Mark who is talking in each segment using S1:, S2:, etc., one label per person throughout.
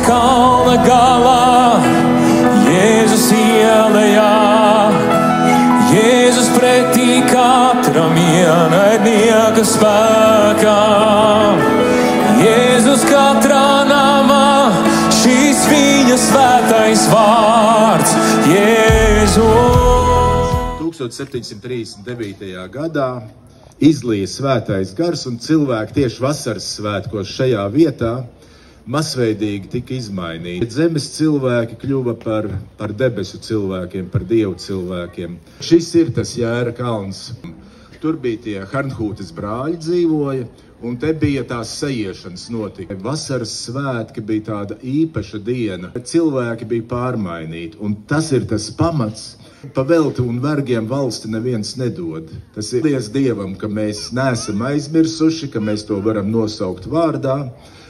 S1: kalna galā, Jēzus ielejā, Jēzus pretī katram ienaidnieka spēkā. Jēzus katrā namā, šīs viņa svētais vārds, Jēzus.
S2: 1739. gadā izlīja svētais gars, un cilvēki tieši vasaras svētkos šajā vietā masveidīgi tika izmainīti. Zemes cilvēki kļuva par debesu cilvēkiem, par dievu cilvēkiem. Šis ir tas Jēra kalns. Tur bija tie Harnhūtes brāļi dzīvoja, un te bija tās sajiešanas notika. Vasaras svētki bija tāda īpaša diena. Cilvēki bija pārmainīti, un tas ir tas pamats. Pavelti un vergiem valsti neviens nedod. Tas ir paldies Dievam, ka mēs neesam aizmirsuši, ka mēs to varam nosaukt vārdā.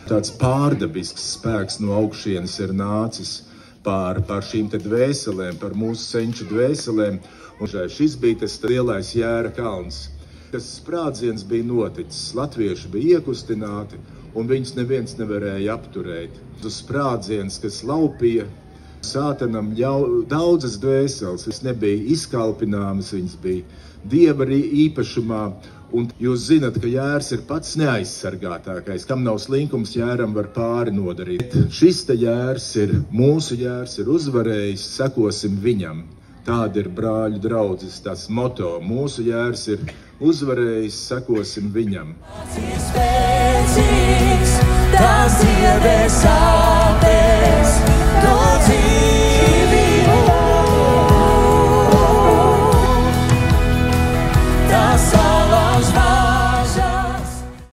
S2: Tāds pārdabisks spēks no augšienes ir nācis pār šīm te dvēselēm, par mūsu senču dvēselēm. Un šis bija tas lielais Jēra kalns. Tas sprādziens bija noticis. Latvieši bija iekustināti, un viņus neviens nevarēja apturēt. Tas sprādziens, kas laupīja Sātanam daudzas dvēseles, kas nebija izkalpināmas, viņas bija Dieva īpašumā. Un jūs zinat, ka Jērs ir pats neaizsargātākais. Kam nav slinkums, Jēram var pāri nodarīt. Šis te Jērs ir, mūsu Jērs ir uzvarējis, sekosim viņam. Tāda ir brāļu draudzes, tas moto. Mūsu Jērs ir uzvarējis, sekosim viņam.
S1: Tas